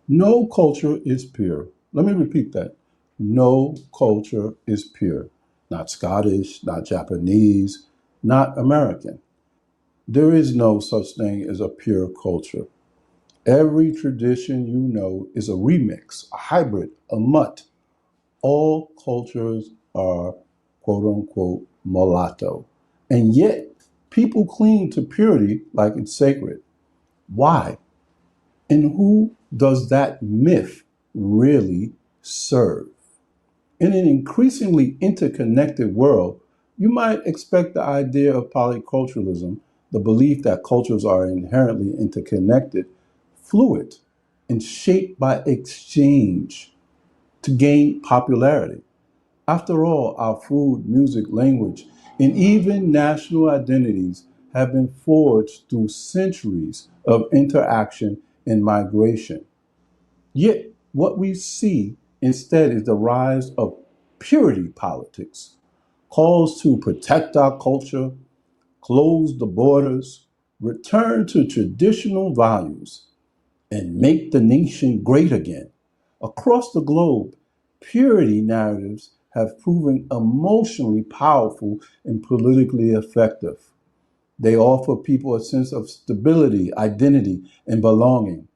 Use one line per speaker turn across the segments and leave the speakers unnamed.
No culture is pure. Let me repeat that. No culture is pure. Not Scottish, not Japanese, not American. There is no such thing as a pure culture. Every tradition you know is a remix, a hybrid, a mutt. All cultures are quote unquote mulatto. And yet, people cling to purity like it's sacred. Why? And who does that myth really serve? In an increasingly interconnected world, you might expect the idea of polyculturalism, the belief that cultures are inherently interconnected, fluid, and shaped by exchange to gain popularity. After all, our food, music, language, and even national identities have been forged through centuries of interaction and migration. Yet, what we see instead is the rise of purity politics, calls to protect our culture, close the borders, return to traditional values, and make the nation great again. Across the globe, purity narratives have proven emotionally powerful and politically effective. They offer people a sense of stability, identity, and belonging,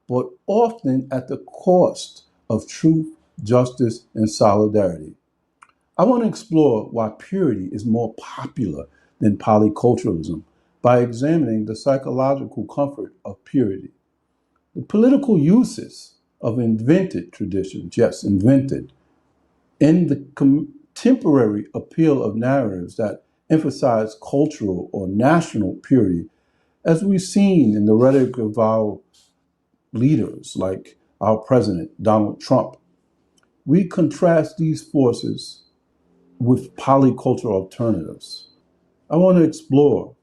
but often at the cost of truth, justice, and solidarity. I want to explore why purity is more popular than polyculturalism by examining the psychological comfort of purity. The political uses of invented traditions, yes, invented, and the contemporary appeal of narratives that emphasize cultural or national purity, as we've seen in the rhetoric of our leaders like our president, Donald Trump. We contrast these forces with polycultural alternatives. I want to explore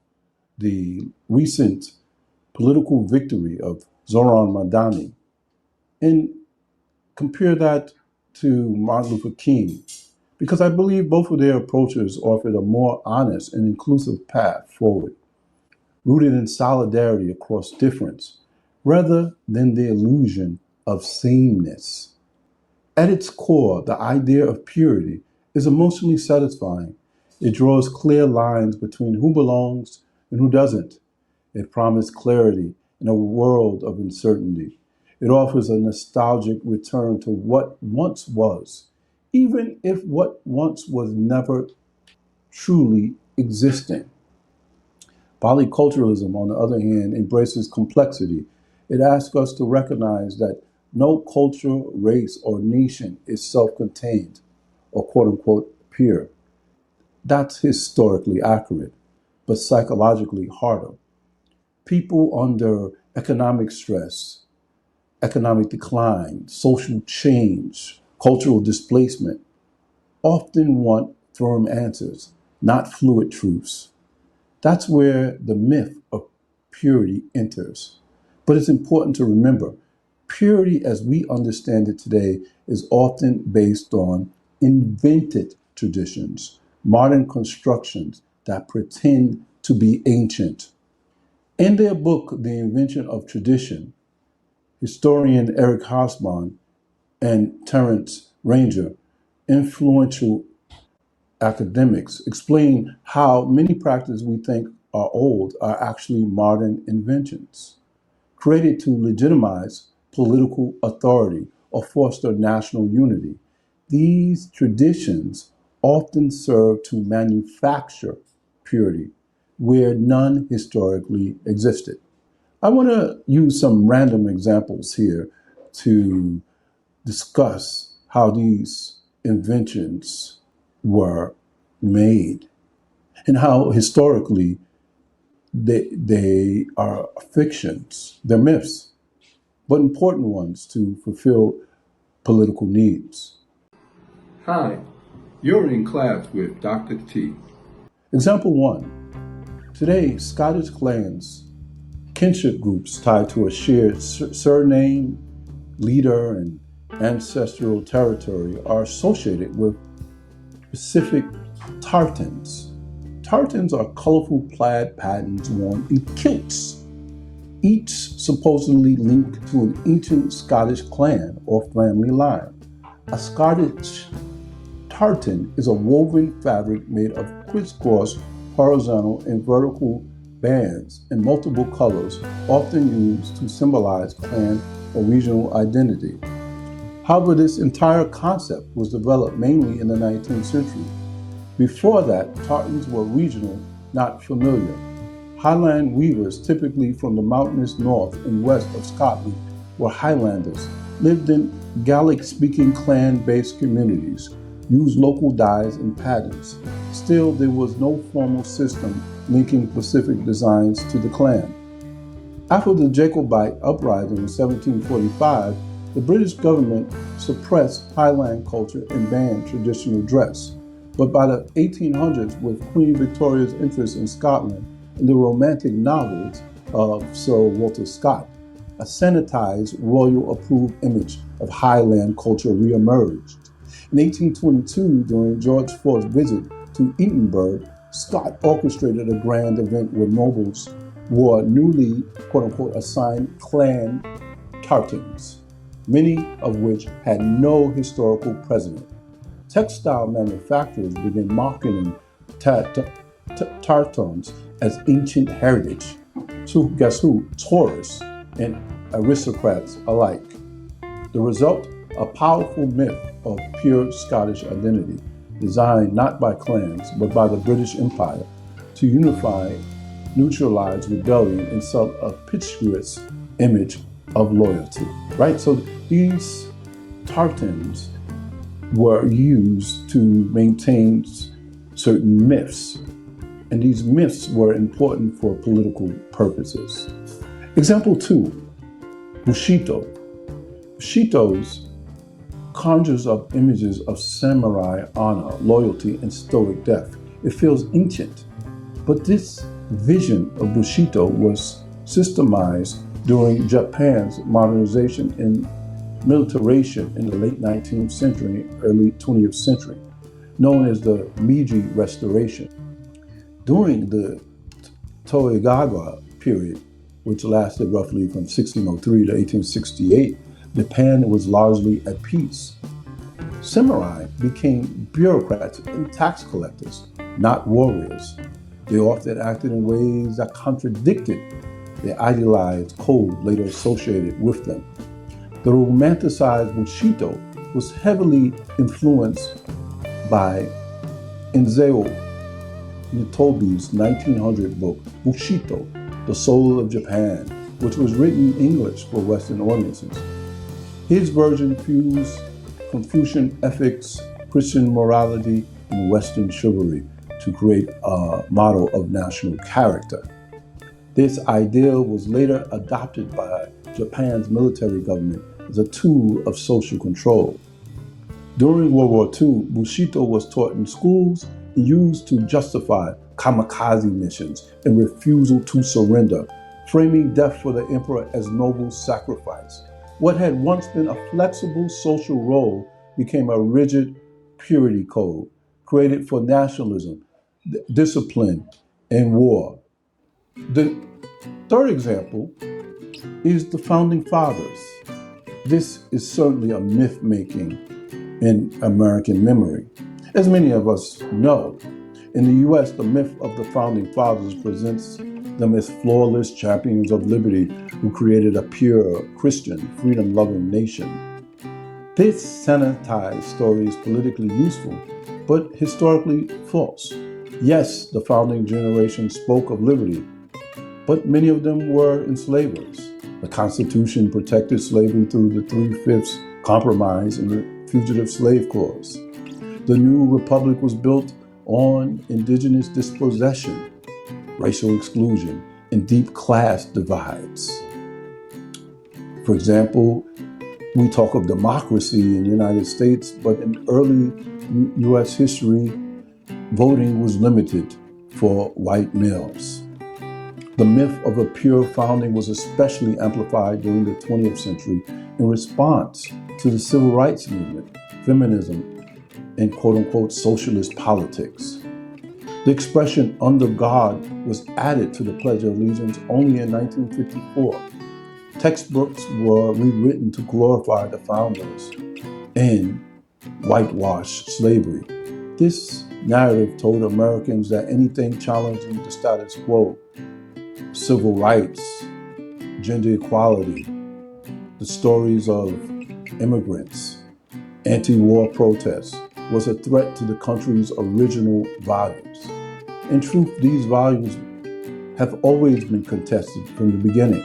the recent political victory of Zoran Madani and compare that to Martin Luther King, because I believe both of their approaches offered a more honest and inclusive path forward, rooted in solidarity across difference, rather than the illusion of sameness. At its core, the idea of purity is emotionally satisfying. It draws clear lines between who belongs and who doesn't. It promises clarity in a world of uncertainty. It offers a nostalgic return to what once was, even if what once was never truly existing. Polyculturalism, on the other hand, embraces complexity. It asks us to recognize that no culture, race, or nation is self contained or quote unquote pure. That's historically accurate, but psychologically harder. People under economic stress, economic decline, social change, cultural displacement often want firm answers, not fluid truths. That's where the myth of purity enters. But it's important to remember purity as we understand it today is often based on invented traditions, modern constructions that pretend to be ancient. In their book, The Invention of Tradition, historian Eric Hobsbawm and Terence Ranger, influential academics, explain how many practices we think are old are actually modern inventions, created to legitimize political authority or foster national unity. These traditions often serve to manufacture purity where none historically existed. I want to use some random examples here to discuss how these inventions were made and how historically they are fictions, they're myths, but important ones to fulfill political needs. Hi, you're in class with Dr. T. Example one. Today, Scottish clans, kinship groups tied to a shared surname, leader, and ancestral territory are associated with specific tartans. Tartans are colorful plaid patterns worn in kilts. each supposedly linked to an ancient Scottish clan or family line. A Scottish tartan is a woven fabric made of crisscross horizontal and vertical bands in multiple colors, often used to symbolize clan or regional identity. However, this entire concept was developed mainly in the 19th century. Before that, tartans were regional, not familiar. Highland weavers, typically from the mountainous north and west of Scotland, were Highlanders, lived in Gaelic-speaking clan-based communities, used local dyes and patterns. Still, there was no formal system linking specific designs to the clan. After the Jacobite uprising in 1745, the British government suppressed Highland culture and banned traditional dress. But by the 1800s, with Queen Victoria's interest in Scotland and the romantic novels of Sir Walter Scott, a sanitized, royal-approved image of Highland culture reemerged. In 1822, during George IV's visit to Edinburgh, Scott orchestrated a grand event where nobles wore newly, quote-unquote, assigned clan tartans, many of which had no historical precedent. Textile manufacturers began marketing tartans as ancient heritage. So guess who? Tourists and aristocrats alike. The result? A powerful myth of pure Scottish identity, designed not by clans, but by the British Empire to unify, neutralize rebellion, and sell a picturesque image of loyalty, right? So these tartans were used to maintain certain myths, and these myths were important for political purposes. Example 2, Bushido. Bushidos conjures up images of samurai honor, loyalty, and stoic death. It feels ancient, but this vision of Bushido was systemized during Japan's modernization and militarization in the late 19th century, early 20th century, known as the Meiji Restoration. During the Tokugawa period, which lasted roughly from 1603 to 1868, Japan was largely at peace. Samurai became bureaucrats and tax collectors, not warriors. They often acted in ways that contradicted the idealized code later associated with them. The romanticized Bushido was heavily influenced by Enzio Nitobe's 1900 book, Bushido, The Soul of Japan, which was written in English for Western audiences. His version fused Confucian ethics, Christian morality, and Western chivalry to create a model of national character. This ideal was later adopted by Japan's military government as a tool of social control. During World War II, Bushido was taught in schools and used to justify kamikaze missions and refusal to surrender, framing death for the emperor as noble sacrifice. What had once been a flexible social role became a rigid purity code created for nationalism, discipline, and war. The third example is the Founding Fathers. This is certainly a myth-making in American memory. As many of us know, in the U.S., the myth of the Founding Fathers presents them as flawless champions of liberty who created a pure, Christian, freedom-loving nation. This sanitized story is politically useful, but historically false. Yes, the founding generation spoke of liberty, but many of them were enslavers. The Constitution protected slavery through the Three-Fifths Compromise and the Fugitive Slave Clause. The new republic was built on indigenous dispossession, racial exclusion, and deep class divides. For example, we talk of democracy in the United States, but in early U.S. history, voting was limited for white males. The myth of a pure founding was especially amplified during the 20th century in response to the civil rights movement, feminism, and quote-unquote socialist politics. The expression under God was added to the Pledge of Allegiance only in 1954. Textbooks were rewritten to glorify the founders and whitewash slavery. This narrative told Americans that anything challenging the status quo, civil rights, gender equality, the stories of immigrants, anti-war protests, was a threat to the country's original values. In truth, these values have always been contested from the beginning.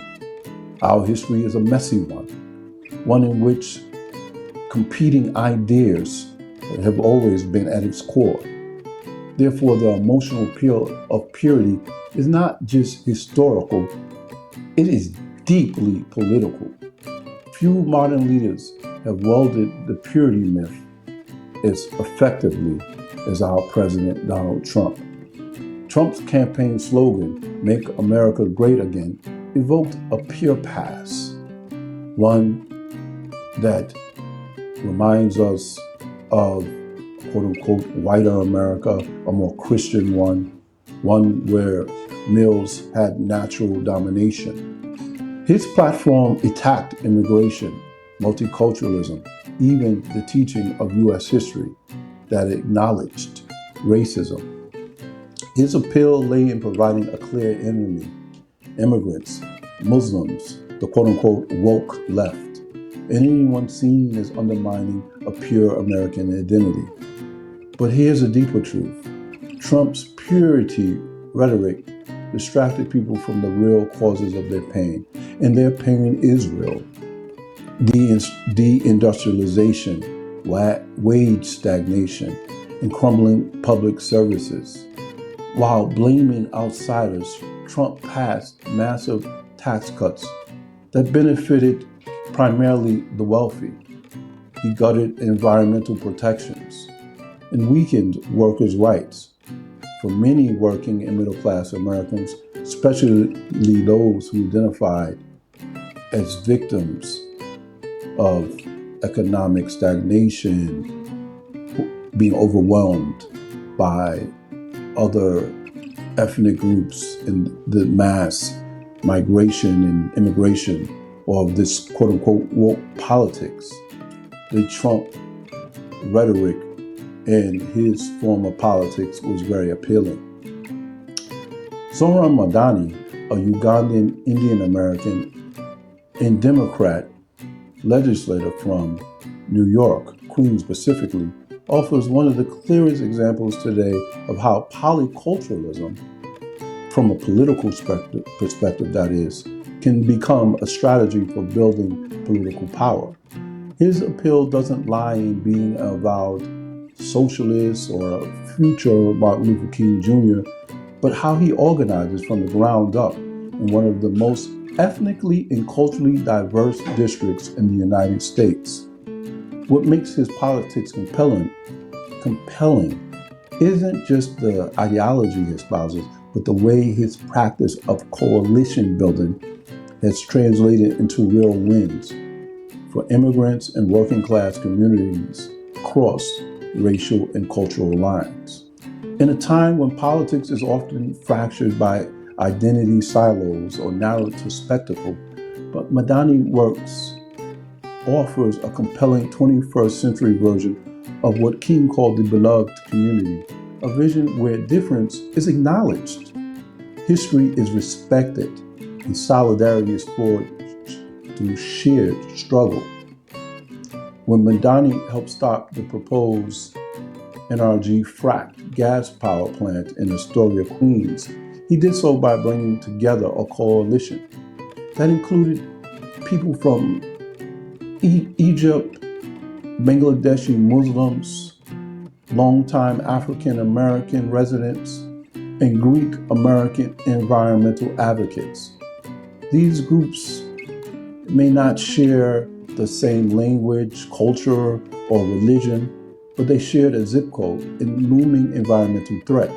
Our history is a messy one in which competing ideas have always been at its core. Therefore, the emotional appeal of purity is not just historical, it is deeply political. Few modern leaders have welded the purity myth as effectively as our President Donald Trump. Trump's campaign slogan, "Make America Great Again," evoked a pure past, one that reminds us of quote-unquote whiter America, a more Christian one where males had natural domination. His platform attacked immigration, multiculturalism, even the teaching of U.S. history that acknowledged racism. His appeal lay in providing a clear enemy: immigrants, Muslims, the quote-unquote woke left, and anyone seen as undermining a pure American identity. But here's a deeper truth. Trump's purity rhetoric distracted people from the real causes of their pain, and their pain is real. Deindustrialization, wage stagnation, and crumbling public services. While blaming outsiders, Trump passed massive tax cuts that benefited primarily the wealthy. He gutted environmental protections and weakened workers' rights. For many working and middle-class Americans, especially those who identified as victims of economic stagnation, being overwhelmed by other ethnic groups in the mass migration and immigration of this quote-unquote woke politics. The Trump rhetoric and his form of politics was very appealing. Zohran Mamdani, a Ugandan Indian American and Democrat legislator from New York, Queens specifically, offers one of the clearest examples today of how polyculturalism, from a political perspective that is, can become a strategy for building political power. His appeal doesn't lie in being an avowed socialist or a future Martin Luther King Jr., but how he organizes from the ground up in one of the most ethnically and culturally diverse districts in the United States. What makes his politics compelling isn't just the ideology he espouses, but the way his practice of coalition building has translated into real wins for immigrants and working class communities across racial and cultural lines. In a time when politics is often fractured by identity silos or narrowed to spectacle, but Mamdani offers a compelling 21st century version of what King called the beloved community, a vision where difference is acknowledged, history is respected, and solidarity is forged through shared struggle. When Mamdani helped stop the proposed NRG fracked gas power plant in Astoria, Queens, he did so by bringing together a coalition that included people from Egypt, Bangladeshi Muslims, longtime African American residents, and Greek American environmental advocates. These groups may not share the same language, culture, or religion, but they shared a zip code and looming environmental threat.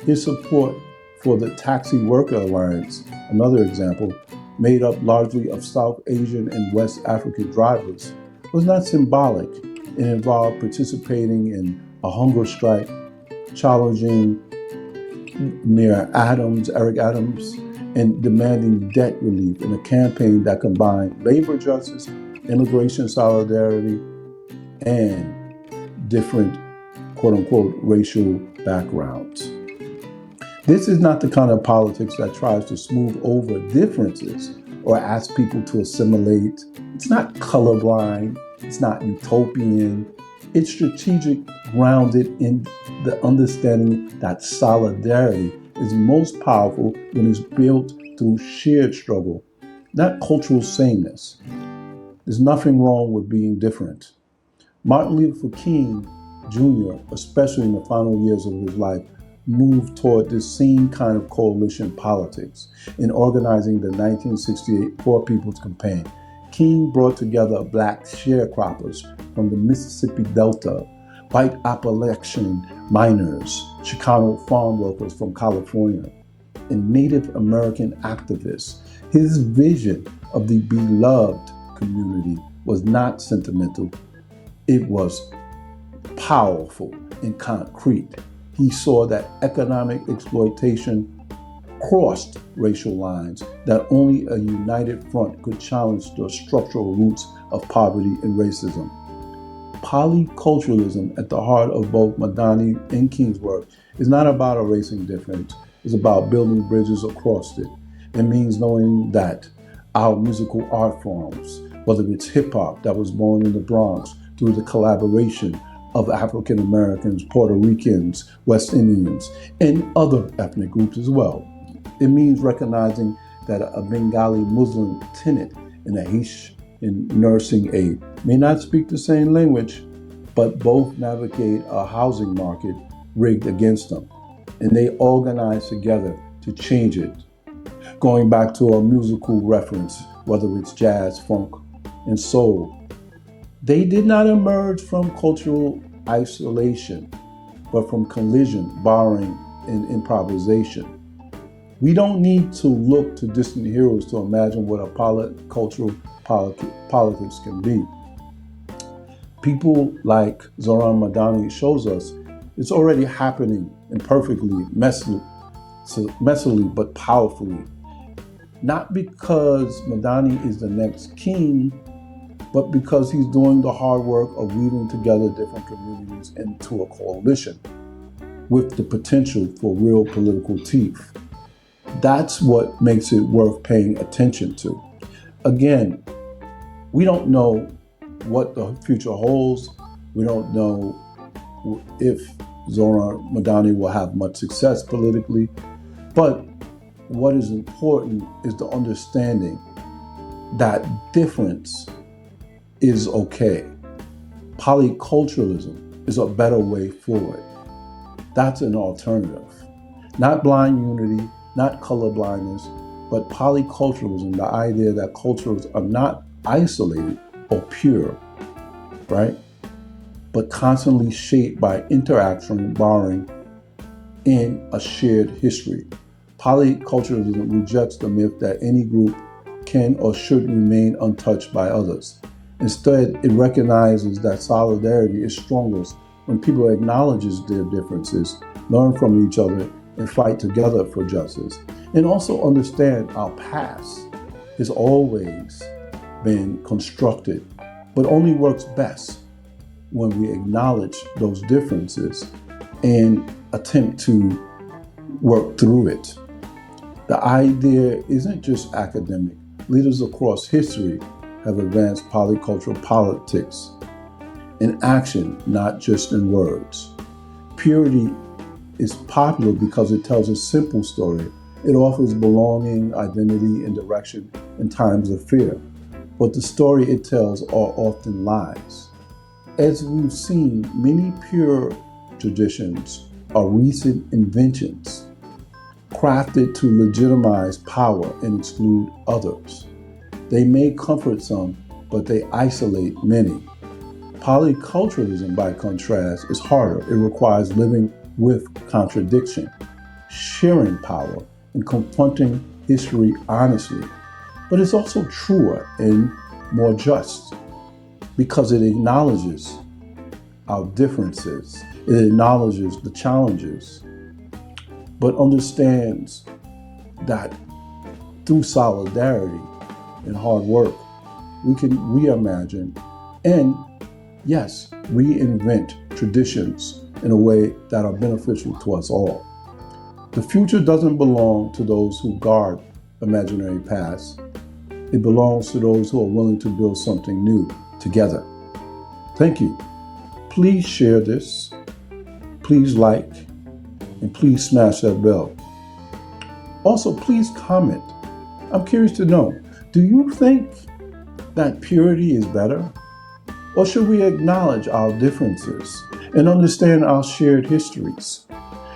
His support for the Taxi Worker Alliance, another example, made up largely of South Asian and West African drivers, was not symbolic. It involved participating in a hunger strike, challenging Eric Adams, and demanding debt relief in a campaign that combined labor justice, immigration solidarity, and different quote unquote racial backgrounds. This is not the kind of politics that tries to smooth over differences or ask people to assimilate. It's not colorblind. It's not utopian. It's strategic, grounded in the understanding that solidarity is most powerful when it's built through shared struggle, not cultural sameness. There's nothing wrong with being different. Martin Luther King Jr., especially in the final years of his life, moved toward this same kind of coalition politics in organizing the 1968 Poor People's Campaign. King brought together black sharecroppers from the Mississippi Delta, white Appalachian miners, Chicano farm workers from California, and Native American activists. His vision of the beloved community was not sentimental, it was powerful and concrete. He saw that economic exploitation crossed racial lines, that only a united front could challenge the structural roots of poverty and racism. Polyculturalism at the heart of both Madani and King's work is not about erasing difference, it's about building bridges across it. It means knowing that our musical art forms, whether it's hip hop that was born in the Bronx through the collaboration of African Americans, Puerto Ricans, West Indians, and other ethnic groups as well. It means recognizing that a Bengali Muslim tenant and a Haitian nursing aide may not speak the same language, but both navigate a housing market rigged against them. And they organize together to change it. Going back to a musical reference, whether it's jazz, funk, and soul, they did not emerge from cultural isolation, but from collision, borrowing, and improvisation. We don't need to look to distant heroes to imagine what a cultural politics can be. People like Zohran Madani shows us it's already happening imperfectly, messily, but powerfully. Not because Madani is the next king, but because he's doing the hard work of weaving together different communities into a coalition with the potential for real political teeth. That's what makes it worth paying attention to. Again, we don't know what the future holds. We don't know if Zohran Madani will have much success politically, but what is important is the understanding that difference is okay. Polyculturalism is a better way forward. That's an alternative. Not blind unity, not color blindness, but polyculturalism, the idea that cultures are not isolated or pure, right? But constantly shaped by interaction, borrowing, and a shared history. Polyculturalism rejects the myth that any group can or should remain untouched by others. Instead, it recognizes that solidarity is strongest when people acknowledge their differences, learn from each other, and fight together for justice. And also understand our past has always been constructed, but only works best when we acknowledge those differences and attempt to work through it. The idea isn't just academic. Leaders across history have advanced polycultural politics in action, not just in words. Purity is popular because it tells a simple story. It offers belonging, identity, and direction in times of fear. But the story it tells are often lies. As we've seen, many pure traditions are recent inventions, crafted to legitimize power and exclude others. They may comfort some, but they isolate many. Polyculturalism, by contrast, is harder. It requires living with contradiction, sharing power, and confronting history honestly. But it's also truer and more just because it acknowledges our differences. It acknowledges the challenges but understands that through solidarity and hard work, we can reimagine and, yes, reinvent traditions in a way that are beneficial to us all. The future doesn't belong to those who guard imaginary past. It belongs to those who are willing to build something new together. Thank you. Please share this. Please like, and please smash that bell. Also, please comment. I'm curious to know, do you think that purity is better? Or should we acknowledge our differences and understand our shared histories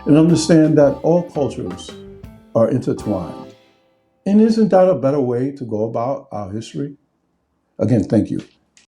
and understand that all cultures are intertwined? And isn't that a better way to go about our history? Again, thank you.